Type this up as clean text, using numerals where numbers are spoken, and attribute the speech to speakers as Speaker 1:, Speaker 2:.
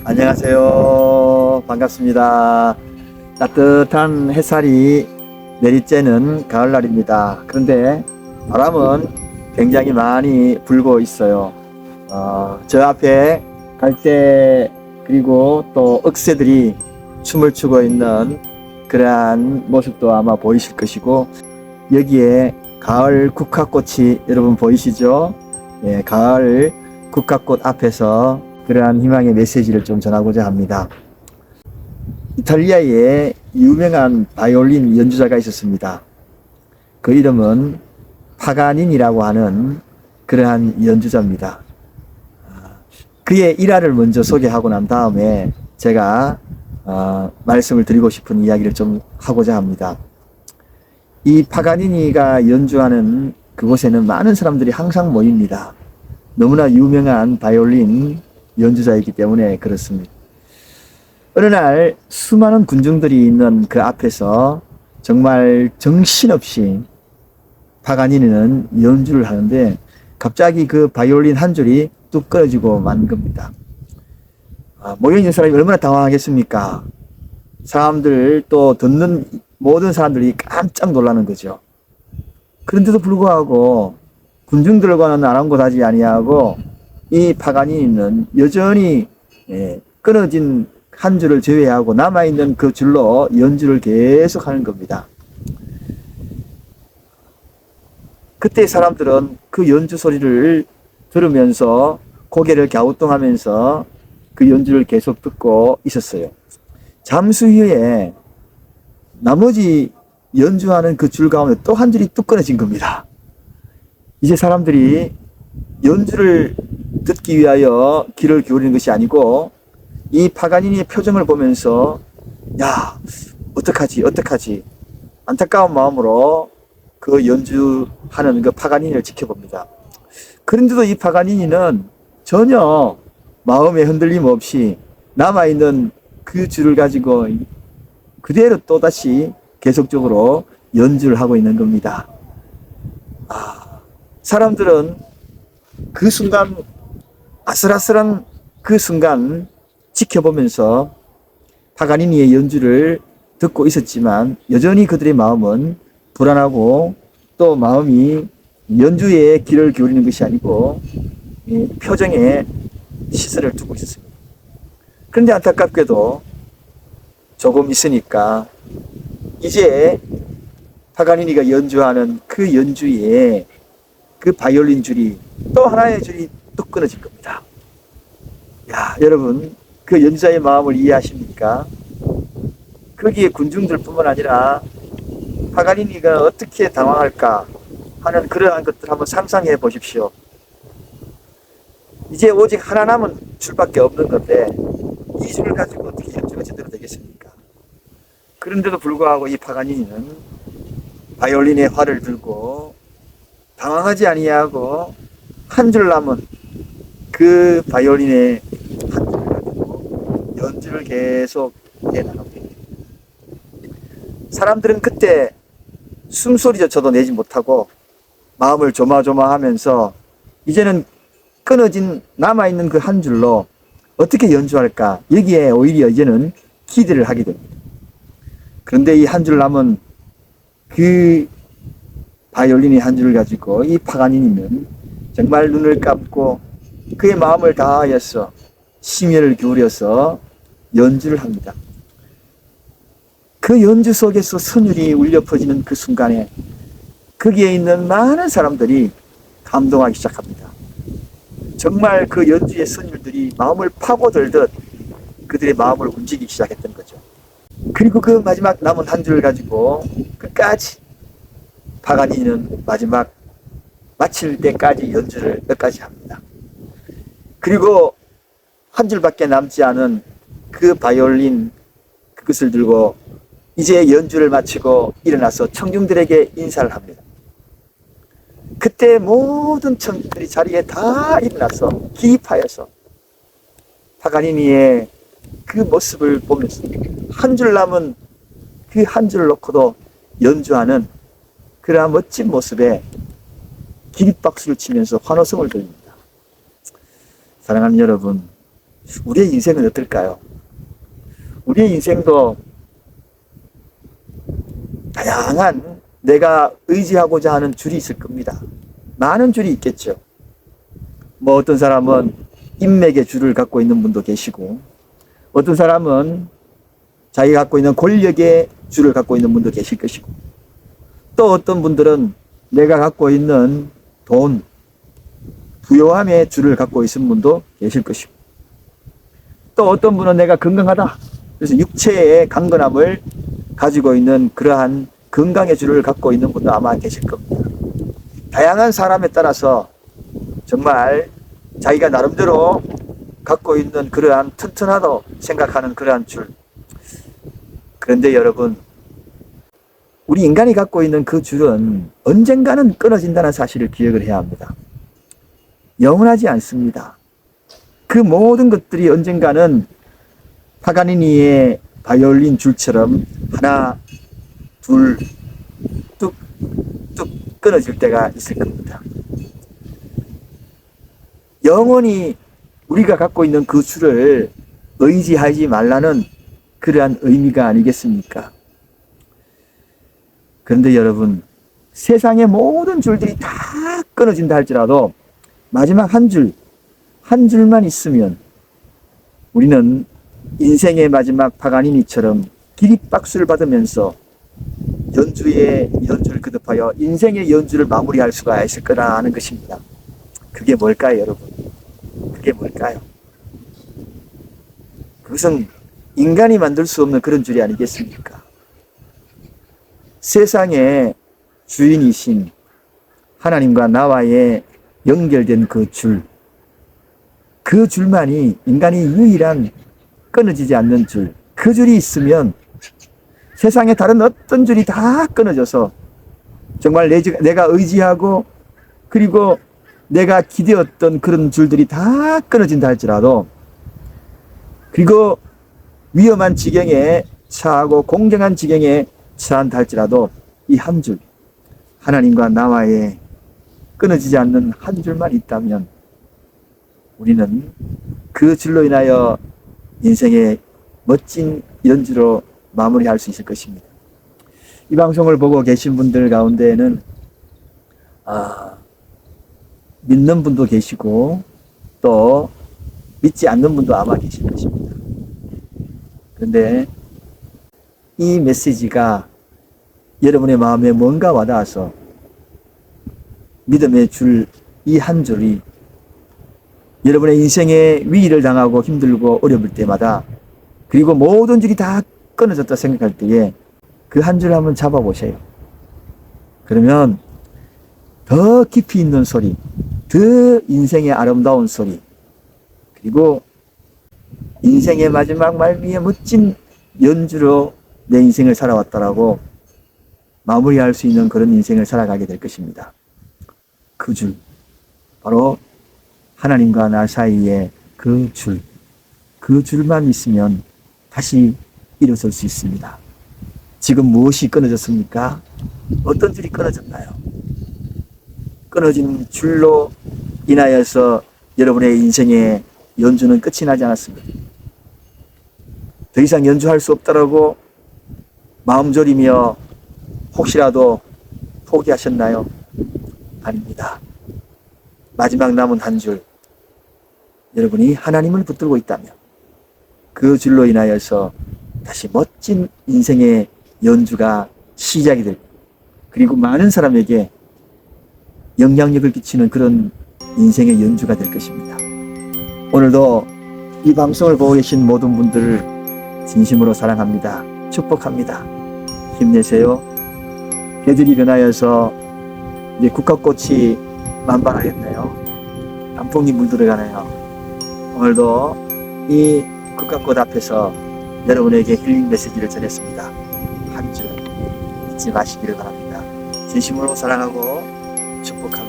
Speaker 1: 안녕하세요. 반갑습니다. 따뜻한 햇살이 내리쬐는 가을날입니다. 그런데 바람은 굉장히 많이 불고 있어요. 저 앞에 갈대 그리고 또 억새들이 춤을 추고 있는 그러한 모습도 아마 보이실 것이고, 여기에 가을 국화꽃이 여러분 보이시죠? 예, 가을 국화꽃 앞에서 그러한 희망의 메시지를 좀 전하고자 합니다. 이탈리아에 유명한 바이올린 연주자가 있었습니다. 그 이름은 파가니니라고 하는 그러한 연주자입니다. 그의 일화를 먼저 소개하고 난 다음에 제가 말씀을 드리고 싶은 이야기를 좀 하고자 합니다. 이 파가니니가 연주하는 그곳에는 많은 사람들이 항상 모입니다. 너무나 유명한 바이올린 연주자이기 때문에 그렇습니다. 어느 날 수많은 군중들이 있는 그 앞에서 정말 정신없이 파가니니는 연주를 하는데, 갑자기 그 바이올린 한 줄이 뚝 끊어지고 만 겁니다. 모여있는 사람이 얼마나 당황하겠습니까? 사람들 또 듣는 모든 사람들이 깜짝 놀라는 거죠. 그런데도 불구하고 군중들과는 아랑곳하지 아니하고 이 파가니니는 여전히 끊어진 한 줄을 제외하고 남아있는 그 줄로 연주를 계속 하는 겁니다. 그때 사람들은 그 연주 소리를 들으면서 고개를 갸우뚱하면서 그 연주를 계속 듣고 있었어요. 잠시 후에 나머지 연주하는 그 줄 가운데 또 한 줄이 뚝 끊어진 겁니다. 이제 사람들이 연주를 듣기 위하여 귀를 기울이는 것이 아니고 이 파가니니의 표정을 보면서 야, 어떡하지 안타까운 마음으로 그 연주하는 그 파가니니를 지켜봅니다. 그런데도 이 파가니니는 전혀 마음의 흔들림 없이 남아있는 그 줄을 가지고 그대로 또다시 계속적으로 연주를 하고 있는 겁니다. 사람들은 그 순간, 아슬아슬한 그 순간 지켜보면서 파가니니의 연주를 듣고 있었지만, 여전히 그들의 마음은 불안하고 또 마음이 연주에 귀를 기울이는 것이 아니고 표정에 시선을 두고 있었습니다. 그런데 안타깝게도 조금 있으니까 이제 파가니니가 연주하는 그 연주에 그 바이올린 줄이 또 하나의 줄이 뚝 끊어질 겁니다. 야, 여러분, 그 연주자의 마음을 이해하십니까? 거기에 군중들 뿐만 아니라 파가니니가 어떻게 당황할까 하는 그러한 것들 한번 상상해 보십시오. 이제 오직 하나 남은 줄밖에 없는 건데 이 줄을 가지고 어떻게 연주가 제대로 되겠습니까? 그런데도 불구하고 이 파가니니는 바이올린의 활을 들고 당황하지 아니하고 한 줄 남은 그 바이올린의 한 줄을 가지고 연주를 계속 해나가고 있습니다. 사람들은 그때 숨소리조차도 내지 못하고 마음을 조마조마하면서 이제는 끊어진 남아있는 그 한 줄로 어떻게 연주할까, 여기에 오히려 이제는 기대를 하게 됩니다. 그런데 이 한 줄 남은 그 바이올린의 한 줄을 가지고 이 파가니니는 정말 눈을 감고 그의 마음을 다하여서 심혈을 기울여서 연주를 합니다. 그 연주 속에서 선율이 울려 퍼지는 그 순간에 거기에 있는 많은 사람들이 감동하기 시작합니다. 정말 그 연주의 선율들이 마음을 파고들듯 그들의 마음을 움직이기 시작했던 거죠. 그리고 그 마지막 남은 한 줄을 가지고 끝까지 파가니니는 마지막 마칠 때까지 연주를 끝까지 합니다. 그리고 한 줄밖에 남지 않은 그 바이올린 그것을 들고 이제 연주를 마치고 일어나서 청중들에게 인사를 합니다. 그때 모든 청중들이 자리에 다 일어나서 기입하여서 파가니니의 그 모습을 보면서 한 줄 남은 그 한 줄을 놓고도 연주하는 그러한 멋진 모습에 기립박수를 치면서 환호성을 돌립니다. 사랑하는 여러분, 우리의 인생은 어떨까요? 우리의 인생도 다양한 내가 의지하고자 하는 줄이 있을 겁니다. 많은 줄이 있겠죠. 뭐 어떤 사람은 인맥의 줄을 갖고 있는 분도 계시고, 어떤 사람은 자기가 갖고 있는 권력의 줄을 갖고 있는 분도 계실 것이고, 또 어떤 분들은 내가 갖고 있는 돈, 부요함의 줄을 갖고 있는 분도 계실 것이고, 또 어떤 분은 내가 건강하다, 그래서 육체의 강건함을 가지고 있는 그러한 건강의 줄을 갖고 있는 분도 아마 계실 겁니다. 다양한 사람에 따라서 정말 자기가 나름대로 갖고 있는 그러한 튼튼하다고 생각하는 그러한 줄. 그런데 여러분, 우리 인간이 갖고 있는 그 줄은 언젠가는 끊어진다는 사실을 기억을 해야 합니다. 영원하지 않습니다. 그 모든 것들이 언젠가는 파가니니의 바이올린 줄처럼 하나, 둘, 뚝, 뚝 끊어질 때가 있을 겁니다. 영원히 우리가 갖고 있는 그 줄을 의지하지 말라는 그러한 의미가 아니겠습니까? 그런데 여러분, 세상의 모든 줄들이 다 끊어진다 할지라도 마지막 한 줄만 있으면 우리는 인생의 마지막 파가니니처럼 기립박수를 받으면서 연주의 연주를 거듭하여 인생의 연주를 마무리할 수가 있을 거라는 것입니다. 그게 뭘까요, 여러분? 그게 뭘까요? 그것은 인간이 만들 수 없는 그런 줄이 아니겠습니까? 세상의 주인이신 하나님과 나와의 연결된 그 줄, 그 줄만이 인간이 유일한 끊어지지 않는 줄, 그 줄이 있으면 세상의 다른 어떤 줄이 다 끊어져서 정말 내가 의지하고 그리고 내가 기대었던 그런 줄들이 다 끊어진다 할지라도, 그리고 위험한 지경에 처하고 공경한 지경에 처한다 할지라도 이 한 줄, 하나님과 나와의 끊어지지 않는 한 줄만 있다면 우리는 그 줄로 인하여 인생의 멋진 연주로 마무리할 수 있을 것입니다. 이 방송을 보고 계신 분들 가운데에는 믿는 분도 계시고 또 믿지 않는 분도 아마 계실 것입니다. 그런데 이 메시지가 여러분의 마음에 뭔가 와닿아서 믿음의 줄, 이 한 줄이 여러분의 인생에 위기를 당하고 힘들고 어려울 때마다, 그리고 모든 줄이 다 끊어졌다 생각할 때에 그 한 줄 한번 잡아보세요. 그러면 더 깊이 있는 소리, 더 인생의 아름다운 소리, 그리고 인생의 마지막 말미에 멋진 연주로 내 인생을 살아왔다라고 마무리할 수 있는 그런 인생을 살아가게 될 것입니다. 그 줄, 바로 하나님과 나 사이에 그 줄, 그 줄만 있으면 다시 일어설 수 있습니다. 지금 무엇이 끊어졌습니까? 어떤 줄이 끊어졌나요? 끊어진 줄로 인하여서 여러분의 인생의 연주는 끝이 나지 않았습니다. 더 이상 연주할 수 없다라고 마음 졸이며 혹시라도 포기하셨나요? 아닙니다. 마지막 남은 한 줄, 여러분이 하나님을 붙들고 있다면 그 줄로 인하여서 다시 멋진 인생의 연주가 시작이 될, 그리고 많은 사람에게 영향력을 끼치는 그런 인생의 연주가 될 것입니다. 오늘도 이 방송을 보고 계신 모든 분들을 진심으로 사랑합니다. 축복합니다. 힘내세요. 개들이 변하여서 이제 국화꽃이 만발하겠네요. 단풍이 물들어가네요. 오늘도 이 국화꽃 앞에서 여러분에게 힐링 메시지를 전했습니다. 한 줄 잊지 마시기를 바랍니다. 진심으로 사랑하고 축복합니다.